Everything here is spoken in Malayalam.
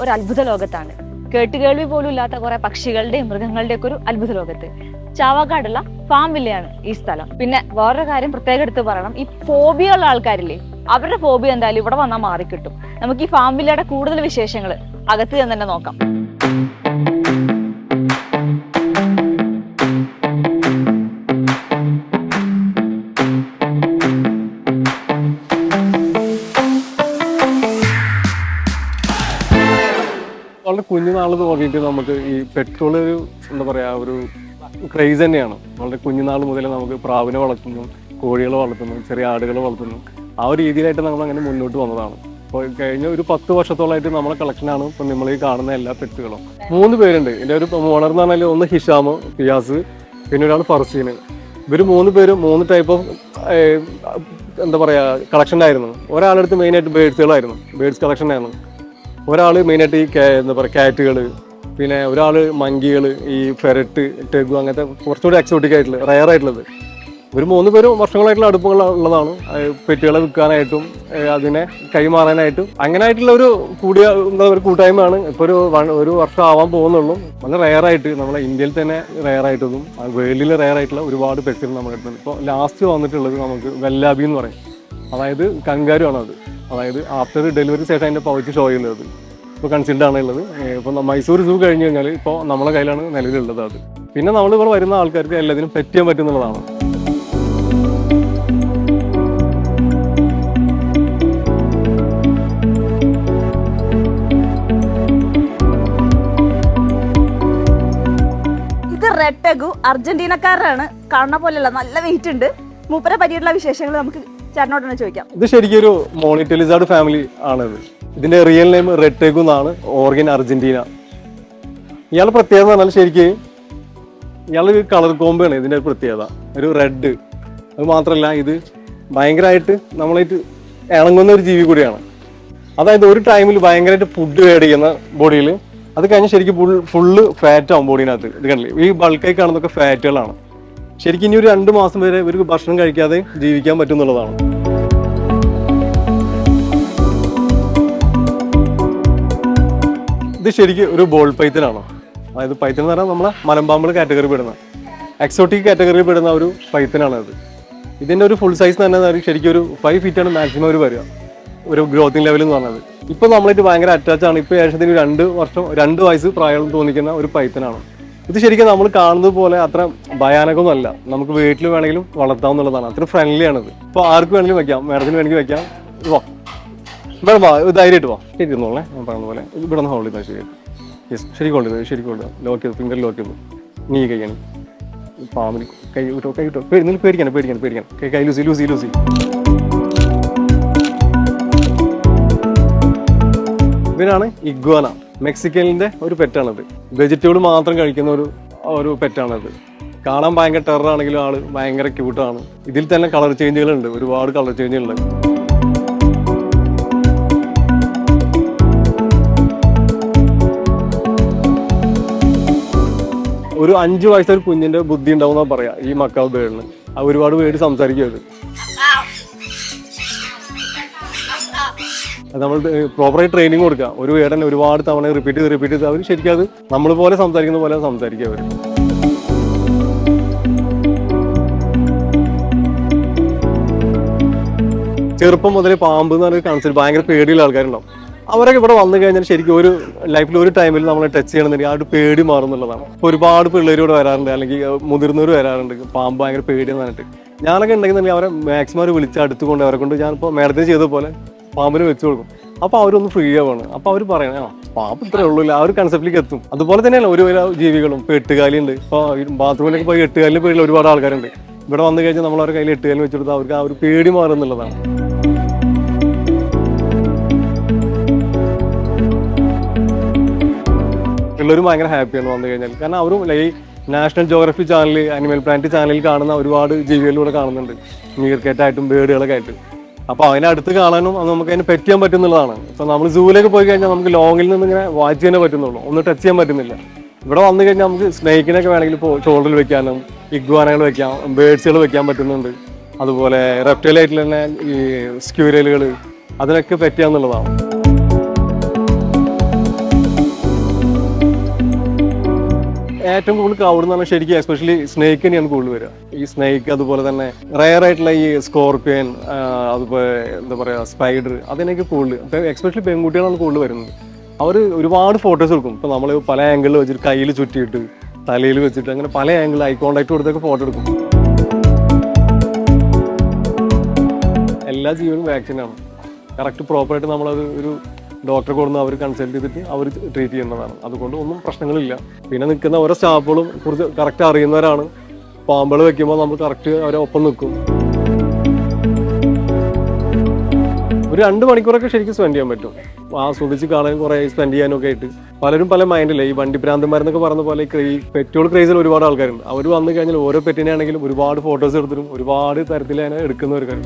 ഒരു അത്ഭുത ലോകത്താണ്. കേട്ടുകേൾവി പോലും ഇല്ലാത്ത കുറെ പക്ഷികളുടെയും മൃഗങ്ങളുടെയും ഒക്കെ ഒരു അത്ഭുത ലോകത്ത്. ചാവക്കാടുള്ള ഫാം വില്ലയാണ് ഈ സ്ഥലം. പിന്നെ വേറൊരു കാര്യം പ്രത്യേകം എടുത്ത് പറയണം, ഈ ഫോബിയ ഉള്ള ആൾക്കാരില്ലേ, അവരുടെ ഫോബിയ എന്തായാലും ഇവിടെ വന്നാൽ മാറിക്കിട്ടും. നമുക്ക് ഈ ഫാം വില്ലയുടെ കൂടുതൽ വിശേഷങ്ങൾ അകത്ത് ചെന്ന് തന്നെ നോക്കാം. വളരെ കുഞ്ഞുനാൾ നോക്കിയിട്ട് നമുക്ക് ഈ പെട്രോൾ ഒരു എന്താ പറയുക ഒരു ക്രേസ് തന്നെയാണ്. വളരെ കുഞ്ഞുനാൾ മുതൽ നമുക്ക് പ്രാവിനെ വളർത്തുന്നു, കോഴികളെ വളർത്തുന്നു, ചെറിയ ആടുകളെ വളർത്തുന്നു. ആ ഒരു രീതിയിലായിട്ട് നമ്മൾ അങ്ങനെ മുന്നോട്ട് വന്നതാണ്. അപ്പോൾ കഴിഞ്ഞ ഒരു 10 വർഷത്തോളമായിട്ട് നമ്മളെ കളക്ഷനാണ് ഇപ്പം നമ്മൾ ഈ കാണുന്ന എല്ലാ പെറ്റുകളും. 3 പേരുണ്ട്. ഇതിൻ്റെ ഒരു ഓണർ എന്ന് പറഞ്ഞാൽ ഒന്ന് ഹിഷാം, പിയാസ്, പിന്നെ ഒരാൾ ഫർസീന്. ഇവർ 3 പേരും 3 ടൈപ്പ് ഓഫ് എന്താ പറയുക കളക്ഷനായിരുന്നു. ഒരാളെടുത്ത് മെയിനായിട്ട് ബേഡ്സുകളായിരുന്നു, ബേഡ്സ് കളക്ഷനായിരുന്നു. ഒരാൾ മെയിനായിട്ട് ഈ എന്താ പറയുക കാറ്റുകൾ, പിന്നെ ഒരാൾ മങ്കികൾ, ഈ ഫെരറ്റ്, ടെഗു, അങ്ങനത്തെ കുറച്ചുകൂടി എക്സോട്ടിക് ആയിട്ടുള്ള റയർ ആയിട്ടുള്ളത്. ഒരു 3 പേരും വർഷങ്ങളായിട്ടുള്ള അടുപ്പങ്ങൾ ഉള്ളതാണ്. പെറ്റുകളെ വിൽക്കാനായിട്ടും അതിനെ കൈമാറാനായിട്ടും അങ്ങനെയായിട്ടുള്ള ഒരു കൂടിയ എന്താ ഒരു കൂട്ടായ്മയാണ്. ഇപ്പോൾ ഒരു വർഷം ആവാൻ പോകുന്നുള്ളൂ. വളരെ റയറായിട്ട് നമ്മളെ ഇന്ത്യയിൽ തന്നെ റയറായിട്ടതും വേൾഡിൽ റയറായിട്ടുള്ള ഒരുപാട് പെറ്റുകൾ നമ്മുടെ അടുത്തുണ്ട്. ഇപ്പോൾ ലാസ്റ്റ് വന്നിട്ടുള്ളത് നമുക്ക് വെല്ലാബി എന്ന് പറയും. അതായത് കങ്കാരു ആണ് അത്. അതായത് ആഫ്റ്റർ ഡെലിവറി ശേഷം അതിൻ്റെ പൗച്ച് ഷോ ചെയ്യുന്നത് ഇപ്പോൾ കൺസിഡർ ആണുള്ളത്. ഇപ്പോൾ മൈസൂർ സൂ കഴിഞ്ഞ് കഴിഞ്ഞാൽ ഇപ്പോൾ നമ്മളെ കയ്യിലാണ് നിലവിലുള്ളത് അത്. പിന്നെ നമ്മളിവിടെ വരുന്ന ആൾക്കാർക്ക് എല്ലാത്തിനും പെറ്റ് ചെയ്യാൻ പറ്റുന്നുള്ളതാണ്. ഇത് റെഡ് ടെഗു, അർജന്റീനക്കാരാണ്. കാണുന്ന പോലെയല്ല, നല്ല വെയിറ്റ് ഉണ്ട്. മൂപ്പരെ പറ്റിയിട്ടുള്ള വിശേഷങ്ങൾ നമുക്ക് ചേട്ടനോട് തന്നെ ചോദിക്കാം. ഇത് ശരിക്കും ഒരു മോണിറ്റർ ലിസാർഡ് ഫാമിലി ആണിത്. ഇതിന്റെ റിയൽ നെയിം റെഡ് ടെഗു എന്നാണ്, ഓർഗൻ അർജന്റീന. ഇയാളുടെ പ്രത്യേകത എന്ന് പറഞ്ഞാൽ ശരിക്കും ഇയാൾ കളർ കോമ്പാണ് ഇതിന്റെ ഒരു പ്രത്യേകത. ഒരു റെഡ്, അത് മാത്രമല്ല ഇത് ഭയങ്കരമായിട്ട് നമ്മളായിട്ട് ഇണങ്ങുന്ന ഒരു ജീവി കൂടിയാണ്. അതായത് ഒരു ടൈമിൽ ഭയങ്കരമായിട്ട് ഫുഡ് വേഡ് ചെയ്യുന്ന ബോഡിയിൽ, അത് കഴിഞ്ഞ് ശരിക്കും ഫുള്ള് ഫാറ്റ് ആവും ബോഡീനകത്ത്. ഇത് കണ്ടില്ലേ, ഈ ബൾക്കായി കാണുന്നതൊക്കെ ഫാറ്റുകളാണ്. ശരിക്കും ഇനി ഒരു 2 മാസം വരെ ഇവർക്ക് ഭക്ഷണം കഴിക്കാതെ ജീവിക്കാൻ പറ്റും എന്നുള്ളതാണ്. ഇത് ശരിക്കും ഒരു ബോൾ പൈത്തനാണ്. അതായത് പൈത്തൻ എന്ന് പറഞ്ഞാൽ നമ്മളെ മലമ്പാമ്പുകൾ കാറ്റഗറി പെടുന്ന, എക്സോട്ടിക് കാറ്റഗറി പെടുന്ന ഒരു പൈത്തനാണ് അത്. ഇതിൻ്റെ ഒരു ഫുൾ സൈസ് തന്നെ ശരിക്കും ഒരു 5 ഫീറ്റാണ് മാക്സിമം ഒരു വരിക, ഒരു ഗ്രോത്തിങ് ലെവൽ എന്ന് പറഞ്ഞത്. ഇപ്പോൾ നമ്മളായിട്ട് ഭയങ്കര അറ്റാച്ചാണ്. ഇപ്പോൾ ഏകദേശത്തിന് 2 വയസ്സ് പ്രായം തോന്നിക്കുന്ന ഒരു പൈത്തനാണ്. ഇത് ശരിക്കും നമ്മൾ കാണുന്നത് പോലെ അത്ര ഭയാനകമൊന്നുമല്ല. നമുക്ക് വീട്ടിൽ വേണമെങ്കിലും വളർത്താവുന്നതാണ്. അത്ര ഫ്രണ്ട്ലി ആണിത്. ഇപ്പോൾ ആർക്ക് വേണമെങ്കിലും വെക്കാം, മേഡത്തിന് വേണമെങ്കിൽ വെക്കാം. വാ ഇവിടെ വാ, ധൈര്യമായിട്ട് വാ, ശരിക്കുന്നോളെ. ഞാൻ പറഞ്ഞ പോലെ ഇവിടെ നിന്ന് ഹോൾഡ് ചെയ്താൽ ശരി. യെസ്, ശരിക്കും ഹോൾഡ് ചെയ്തത്, ശരിക്കും ഹോൾഡ് ലോക്ക് ചെയ്തു, ഫിംഗർ ലോക്ക് ചെയ്തു. നീ കൈയാണ് പാമ്പിന് കൈ വിട്ടോ, കൈ വിട്ടോ. നിങ്ങൾ പേടിക്കണം. കൈ ലൂസി. ഇവരാണ് ഇഗ്വാന, മെക്സിക്കനിന്റെ ഒരു പെറ്റാണത്. വെജിറ്റബിൾ മാത്രം കഴിക്കുന്ന ഒരു പെറ്റാണത്. കാണാൻ ഭയങ്കര ടെററാണെങ്കിലും ആള് ഭയങ്കര ക്യൂട്ടാണ്. ഇതിൽ തന്നെ കളർ ചേഞ്ചുകളുണ്ട്, ഒരുപാട് കളർ ചേഞ്ചുകളുണ്ട്. ഒരു 5 വയസ്സൊരു കുഞ്ഞിന്റെ ബുദ്ധി ഉണ്ടാവും എന്നാ പറയാ ഈ മക്കാവ് ബേഡിന്. ഒരുപാട് പേര് സംസാരിക്കും. അത് നമ്മൾ പ്രോപ്പറായി ട്രെയിനിങ് കൊടുക്കുക. ഒരു വേർഡ് തന്നെ ഒരുപാട് തവണ റിപ്പീറ്റ് ചെയ്ത് അവർ ശരിക്കും അത് നമ്മൾ പോലെ സംസാരിക്കുന്ന പോലെ സംസാരിക്കുക അവർ. ചെറുപ്പം മുതലേ പാമ്പ് എന്ന് പറഞ്ഞൊരു കൺസെപ്റ്റ് ഭയങ്കര പേടിയുള്ള ആൾക്കാരുണ്ടാവും. അവരൊക്കെ ഇവിടെ വന്നു കഴിഞ്ഞാൽ ശരിക്കും ഒരു ലൈഫിൽ ഒരു ടൈമിൽ നമ്മളെ ടച്ച് ചെയ്യണമെന്നുണ്ടെങ്കിൽ ആ ഒരു പേടി മാറുന്നുള്ളതാണ്. ഒരുപാട് പിള്ളേർ ഇവിടെ വരാറുണ്ട്, അല്ലെങ്കിൽ മുതിർന്നവർ വരാറുണ്ട്. പാമ്പ് ഭയങ്കര പേടിയെന്ന് പറഞ്ഞിട്ട് ഞാനൊക്കെ ഉണ്ടെങ്കിൽ അവരെ മാക്സിമം വിളിച്ച് അടുത്തുകൊണ്ട് അവരെ കൊണ്ട് ഞാനിപ്പോൾ മേഡത്തിന് ചെയ്ത പോലെ പാമ്പിന് വെച്ച് കൊടുക്കും. അപ്പോൾ അവരൊന്ന് ഫ്രീ ആവാണ്. അപ്പോൾ അവർ പറയണേ പാമ്പ് ഇത്രേ ഉള്ളൂ, ആ ഒരു കൺസെപ്റ്റിലേക്ക് എത്തും. അതുപോലെ തന്നെയാണ് ഓരോ ജീവികളും. ഇപ്പോൾ 8 ഉണ്ട്. ഇപ്പോൾ ബാത്റൂമിലൊക്കെ പോയി 8 പേടിയുള്ള ഒരുപാട് ആൾക്കാരുണ്ട്. ഇവിടെ വന്നു കഴിഞ്ഞാൽ നമ്മൾ അവരുടെ കയ്യിൽ 8 വെച്ച് കൊടുത്താൽ അവർക്ക് ആ ഒരു പേടി മാറുന്നുള്ളതാണ്. പിള്ളേരും ഭയങ്കര ഹാപ്പിയാണ് വന്നു കഴിഞ്ഞാൽ. കാരണം അവരും ഈ national geography channel, animal planet ചാനലിൽ കാണുന്ന ഒരുപാട് ജീവികളിലൂടെ കാണുന്നുണ്ട്, മീർക്കേറ്റായിട്ടും ബേഡുകളൊക്കെ ആയിട്ട്. അപ്പോൾ അതിനടുത്ത് കാണാനും അത് നമുക്ക് അതിന് പറ്റിയാൻ പറ്റുന്നുള്ളതാണ്. ഇപ്പോൾ നമ്മൾ സൂവിലേക്ക് പോയി കഴിഞ്ഞാൽ നമുക്ക് ലോങ്ങിൽ നിന്ന് ഇങ്ങനെ വാച്ച് ചെയ്യാനേ പറ്റുന്നുള്ളൂ, ഒന്ന് ടച്ച് ചെയ്യാൻ പറ്റുന്നില്ല. ഇവിടെ വന്നു കഴിഞ്ഞാൽ നമുക്ക് സ്നേക്കിനൊക്കെ വേണമെങ്കിൽ ഷോൾഡറിൽ വെക്കാനും ഇഗ്വാനകൾ വെക്കാം, ബേഡ്സുകൾ വെക്കാൻ പറ്റുന്നുണ്ട്. അതുപോലെ റെപ്റ്റൈലായിട്ട് തന്നെ ഈ സ്ക്യൂരലുകൾ, അതിനൊക്കെ പറ്റുക എന്നുള്ളതാണ്. ഏറ്റവും കൂടുതൽ ക്രൗഡ് എന്ന് പറഞ്ഞാൽ ശരിക്കും എസ്പെഷ്യലി സ്നേക്ക് തന്നെയാണ് കൂടുതൽ വരിക. ഈ സ്നേക്ക്, അതുപോലെ തന്നെ റയർ ആയിട്ടുള്ള ഈ സ്കോർപ്പിയൻ, അതുപോലെ എന്താ പറയുക സ്പൈഡർ, അതിനൊക്കെ കൂടുതൽ എസ്പെഷ്യലി പെൺകുട്ടികളാണ് കൂടുതൽ വരുന്നത്. അവർ ഒരുപാട് ഫോട്ടോസ് എടുക്കും. ഇപ്പോൾ നമ്മൾ പല ആംഗിളിൽ വെച്ചിട്ട് കയ്യിൽ ചുറ്റിയിട്ട് തലയിൽ വെച്ചിട്ട് അങ്ങനെ പല ആംഗിൾ ഐ കോണ്ടാക്ട് കൊടുത്തൊക്കെ ഫോട്ടോ എടുക്കും. എല്ലാ ജീവനും വാക്സിനാണ്. കറക്റ്റ് പ്രോപ്പറായിട്ട് നമ്മളത് ഒരു ഡോക്ടറെ കൊടുന്ന് അവർ കൺസൾട്ട് ചെയ്തിട്ട് അവർ ട്രീറ്റ് ചെയ്യുന്നതാണ്. അതുകൊണ്ട് ഒന്നും പ്രശ്നങ്ങളില്ല. പിന്നെ നിൽക്കുന്ന ഓരോ സ്റ്റാഫുകളും കുറിച്ച് കറക്റ്റ് അറിയുന്നവരാണ്. പാമ്പുകൾ വെക്കുമ്പോൾ നമ്മൾ കറക്റ്റ് അവരെ ഒപ്പം നിൽക്കും. ഒരു 2 മണിക്കൂറൊക്കെ ശരിക്കും സ്പെൻഡ് ചെയ്യാൻ പറ്റും. ആസ്വദിച്ച് കാണാൻ കുറേ സ്പെൻഡ് ചെയ്യാനൊക്കെ ആയിട്ട്. പലരും പല മൈൻഡില്ലേ, ഈ വണ്ടി ഭ്രാന്തന്മാരെന്നൊക്കെ പറഞ്ഞ പോലെ ഈ പെറ്റുകൾ ക്രേസിൽ ഒരുപാട് ആൾക്കാരുണ്ട്. അവർ വന്നു കഴിഞ്ഞാൽ ഓരോ പെറ്റിനെ ആണെങ്കിലും ഒരുപാട് ഫോട്ടോസ് എടുത്തിട്ടും ഒരുപാട് തരത്തിൽ അതിനെ എടുക്കുന്നവർക്കാണ്.